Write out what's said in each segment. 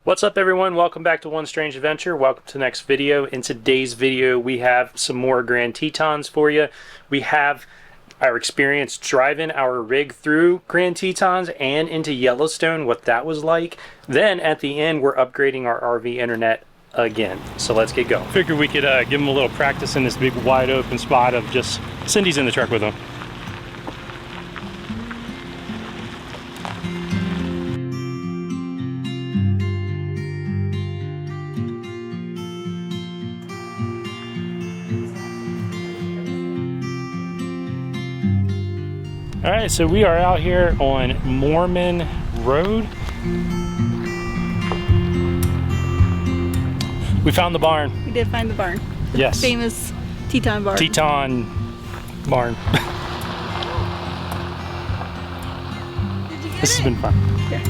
What's up everyone? Welcome back to One Strange Adventure. Welcome to the next video. In today's video we have some more Grand Tetons for you. We have our experience driving our rig through Grand Tetons and into Yellowstone, what that was like. Then at the end we're upgrading our RV internet again. So let's get going. Figured we could give them a little practice in this big wide open spot of just Cindy's in the truck with them. All right, so we are out here on Mormon Road. We found the barn. We did find the barn. The yes. Famous Teton barn. Teton barn. Did you get This has been fun. Yeah.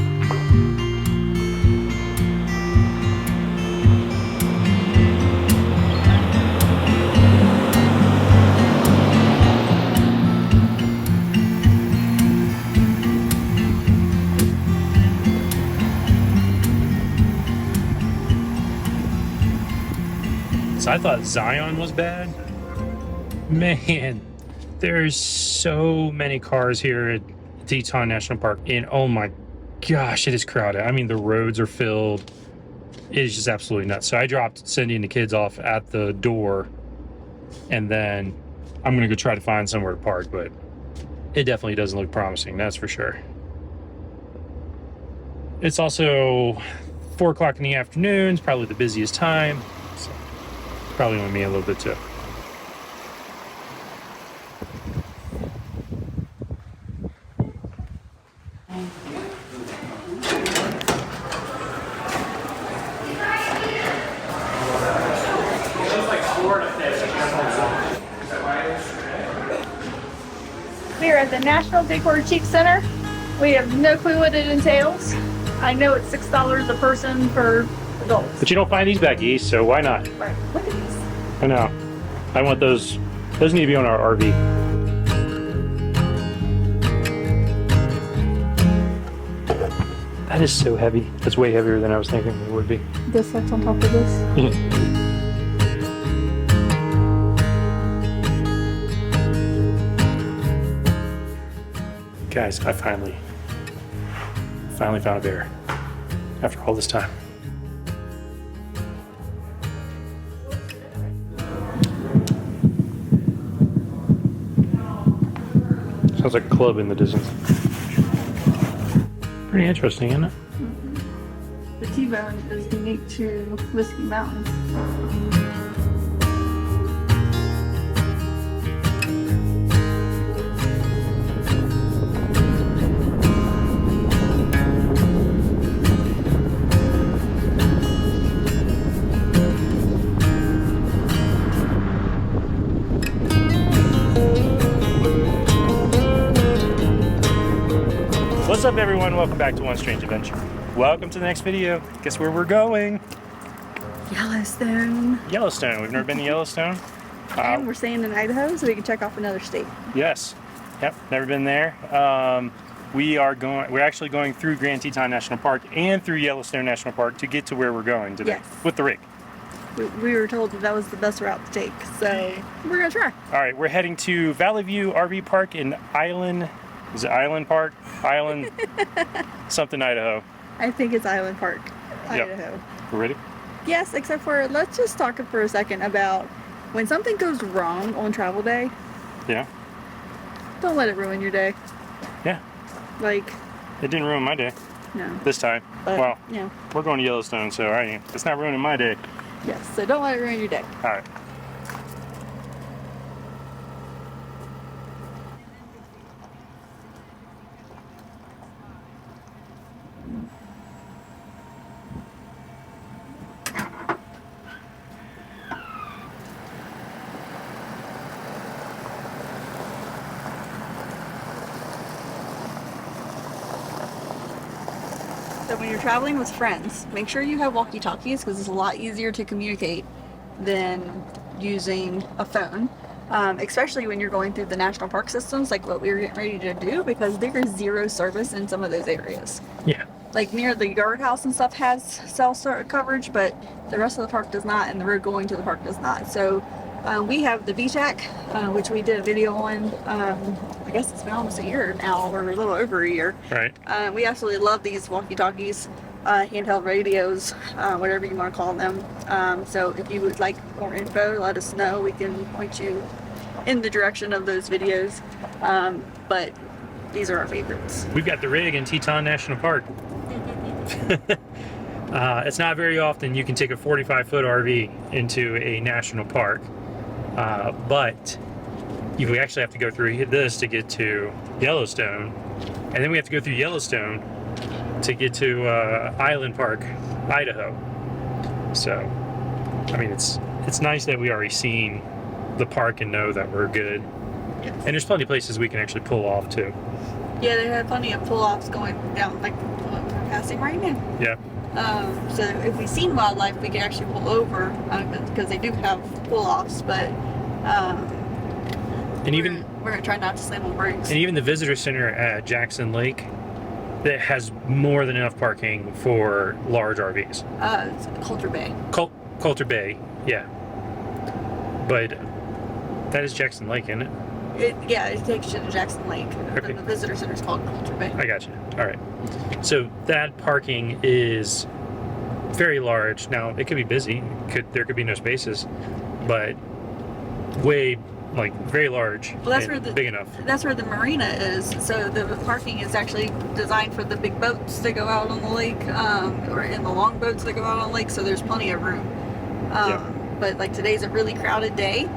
So I thought Zion was bad. Man, there's so many cars here at Yellowstone National Park, and oh my gosh, it is crowded. I mean, the roads are filled. It is just absolutely nuts. So I dropped Cindy and the kids off at the door, and then I'm gonna go try to find somewhere to park, but it definitely doesn't look promising, that's for sure. It's also 4 o'clock in the afternoon. It's probably the busiest time. So probably only me a little bit too. We are at the National Decor Cheek Center. We have no clue what it entails. I know it's $6 a person for adults. But you don't find these back east, so why not? Right. Look at these. I know. I want those. Those need to be on our RV. That is so heavy. That's way heavier than I was thinking it would be. This that's on top of this. Guys, I finally found a bear after all this time. Sounds like a club in the distance. Pretty interesting, isn't it? The T-bone is unique to Whiskey Mountain. What's up everyone? Welcome back to One Strange Adventure. Welcome to the next video. Guess where we're going? Yellowstone. Yellowstone. We've never been to Yellowstone. And we're staying in Idaho so we can check off another state. Yes. Yep, never been there. We're actually going through Grand Teton National Park and through Yellowstone National Park to get to where we're going today. Yes. With the rig. We were told that was the best route to take, so we're gonna try. All right, we're heading to Valley View RV Park in Island. Is it Island Park? Island something, Idaho. I think it's Island Park, Idaho. Yep. We're ready? Yes, except for let's just talk for a second about when something goes wrong on travel day. Yeah. Don't let it ruin your day. Yeah. Like. It didn't ruin my day. No. This time. But, well, yeah. We're going to Yellowstone, so it's not ruining my day. Yes, so don't let it ruin your day. All right. So when you're traveling with friends, make sure you have walkie-talkies because it's a lot easier to communicate than using a phone. Especially when you're going through the national park systems like what we were getting ready to do, because there is zero service in some of those areas. Yeah. like near the yard house and stuff has cell coverage, but the rest of the park does not, and the road going to the park does not. So we have the VTAC, which we did a video on. I guess it's been almost a year now, or a little over a year. Right. We absolutely love these walkie-talkies, handheld radios, whatever you want to call them. So if you would like more info, let us know. We can point you in the direction of those videos. But these are our favorites. We've got the rig in Teton National Park. It's not very often you can take a 45-foot RV into a national park, but we actually have to go through this to get to Yellowstone, and then we have to go through Yellowstone to get to Island Park, Idaho. So, I mean, it's nice that we already seen the park and know that we're good. Yes. And there's plenty of places we can actually pull off too. Yeah, they have plenty of pull-offs going down, like what we're passing right now. Yeah. So if we've seen wildlife, we can actually pull over because they do have pull-offs, but and even we're gonna try not to slam on brakes. And even the visitor center at Jackson Lake, that has more than enough parking for large RVs. It's Coulter Bay. Coulter Bay, yeah. But that is Jackson Lake, isn't it? Yeah, it takes you to Jackson Lake. Okay. The visitor center is called Coulter Bay. I got you. All right. So that parking is very large. Now it could be busy. There could be no spaces, but very large. Well, that's and where big enough. That's where the marina is. So the parking is actually designed for the big boats that go out on the lake, or in the long boats that go out on the lake. So there's plenty of room. But like today's a really crowded day,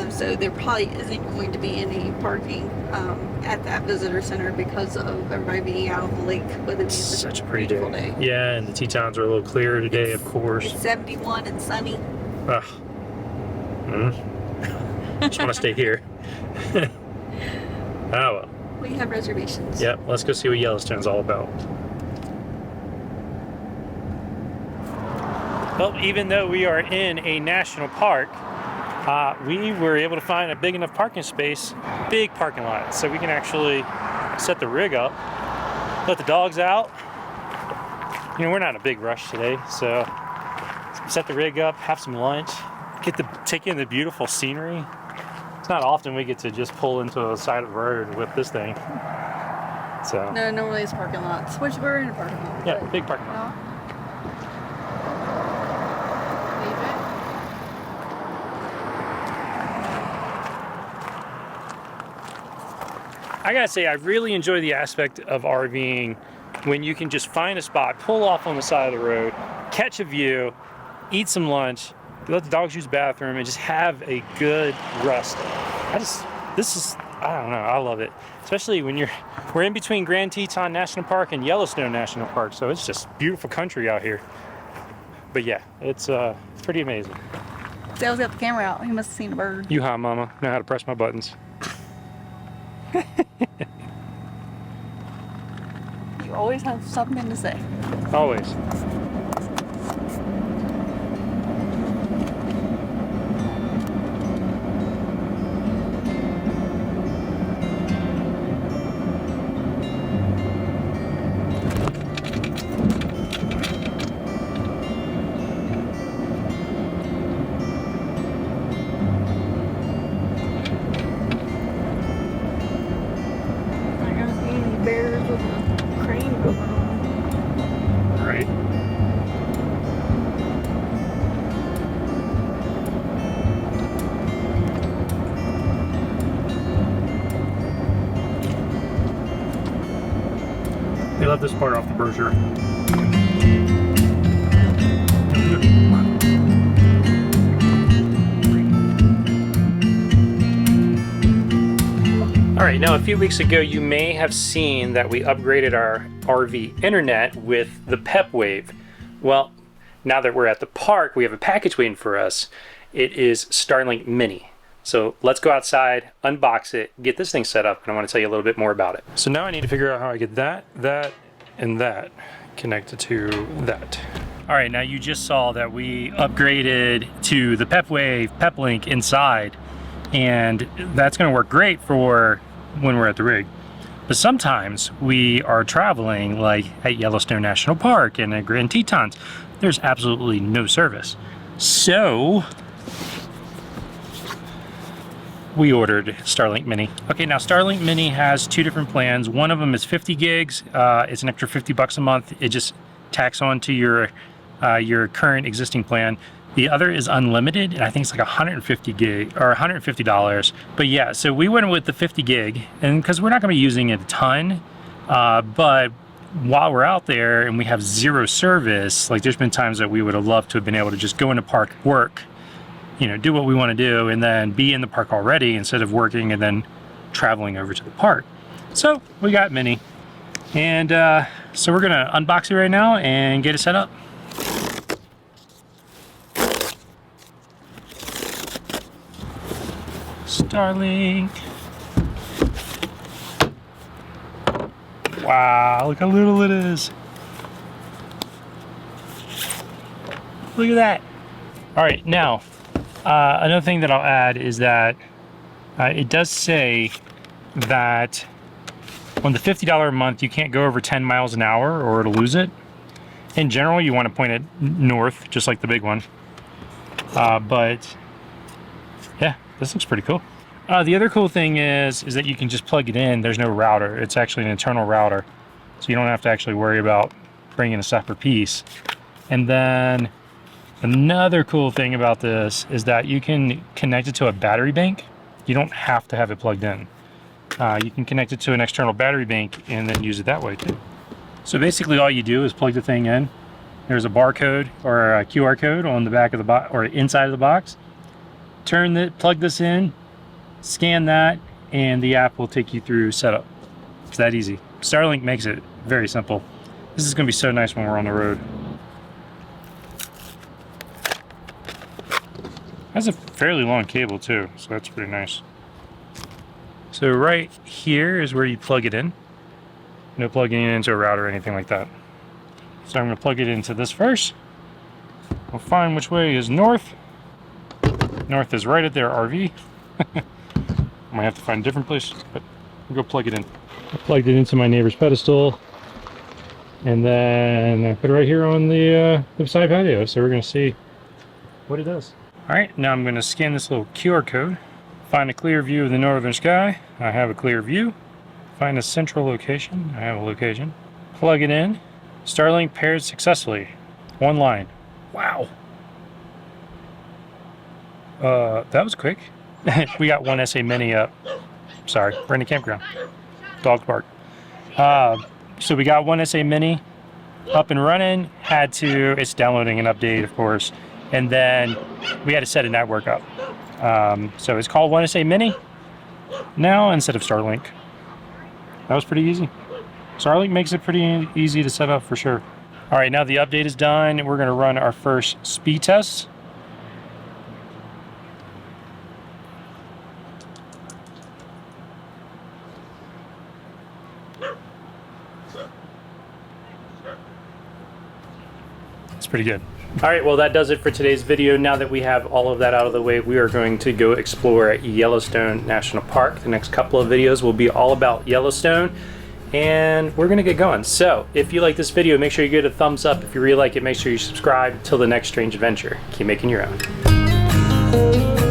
so there probably isn't going to be any parking at that visitor center because of everybody being out on the lake. But it's such a pretty day. Yeah, and the Tetons are a little clearer today, of course. It's 71 and sunny. Ugh. Just want to stay here. Oh well. We have reservations. Yep, let's go see what Yellowstone's all about. Well, even though we are in a national park, we were able to find a big enough parking space, big parking lot, so we can actually set the rig up, let the dogs out. You know, we're not in a big rush today, so set the rig up, have some lunch, take in the beautiful scenery. It's not often we get to just pull into a side of the road with this thing. So no, normally it's parking lots, which we're in a parking lot. Yeah, big parking lot. I gotta say, I really enjoy the aspect of RVing when you can just find a spot, pull off on the side of the road, catch a view, eat some lunch, let the dogs use the bathroom, and just have a good rest. I don't know, I love it. Especially when we're in between Grand Teton National Park and Yellowstone National Park, so it's just beautiful country out here. But yeah, it's pretty amazing. Dale's got the camera out. He must have seen a bird. You hot mama, know how to press my buttons. You always have something to say. Always. They left this part off the brochure. Alright, now a few weeks ago you may have seen that we upgraded our RV internet with the PepWave. Well, now that we're at the park, we have a package waiting for us. It is Starlink Mini. So let's go outside, unbox it, get this thing set up, and I want to tell you a little bit more about it. So now I need to figure out how I get that, and that connected to that. All right, now you just saw that we upgraded to the PepWave, PepLink inside, and that's gonna work great for when we're at the rig. But sometimes we are traveling like at Yellowstone National Park and at Grand Tetons. There's absolutely no service. So we ordered Starlink Mini. Okay, now Starlink Mini has two different plans. One of them is 50 gigs. It's an extra $50 a month. It just tacks on to your current existing plan. The other is unlimited, and I think it's like 150 gig or $150. But yeah, so we went with the 50 gig, and because we're not going to be using it a ton, but while we're out there and we have zero service, like there's been times that we would have loved to have been able to just go into park, work, you know, do what we want to do, and then be in the park already instead of working and then traveling over to the park. So we got Mini, and so we're gonna unbox it right now and get it set up. Starlink. Wow, look how little it is. Look at that. All right, now, another thing that I'll add is that it does say that on the $50 a month, you can't go over 10 miles an hour or it'll lose it. In general, you want to point it north, just like the big one. But yeah, this looks pretty cool. The other cool thing is that you can just plug it in. There's no router. It's actually an internal router. So you don't have to actually worry about bringing a separate piece. And then another cool thing about this is that you can connect it to a battery bank. You don't have to have it plugged in. You can connect it to an external battery bank and then use it that way too. So basically all you do is plug the thing in. There's a barcode or a QR code on the back of the box or inside of the box. Plug this in, scan that, and the app will take you through setup. It's that easy. Starlink makes it very simple. This is going to be so nice when we're on the road. Has a fairly long cable too, so that's pretty nice. So right here is where you plug it in. No plugging it into a router or anything like that. So I'm going to plug it into this first. We'll find which way is north. North is right at their RV. I might have to find a different place, but we'll go plug it in. I plugged it into my neighbor's pedestal, and then I put it right here on the side patio, so we're going to see what it does. Alright, now I'm going to scan this little QR code, find a clear view of the northern sky. I have a clear view. Find a central location. I have a location. Plug it in. Starlink paired successfully. One line. Wow. That was quick. We got one SA Mini up. Sorry, we're in the campground. Dog bark. So we got one SA Mini up and running. It's downloading an update, of course. And then we had to set a network up. So it's called One SA Mini now instead of Starlink. That was pretty easy. Starlink makes it pretty easy to set up for sure. All right, now the update is done. We're going to run our first speed test. It's pretty good. All right, well, that does it for today's video. Now that we have all of that out of the way, we are going to go explore Yellowstone National Park. The next couple of videos will be all about Yellowstone, and we're gonna get going. So if you like this video, make sure you give it a thumbs up. If you really like it, make sure you subscribe. Till the next strange adventure, keep making your own.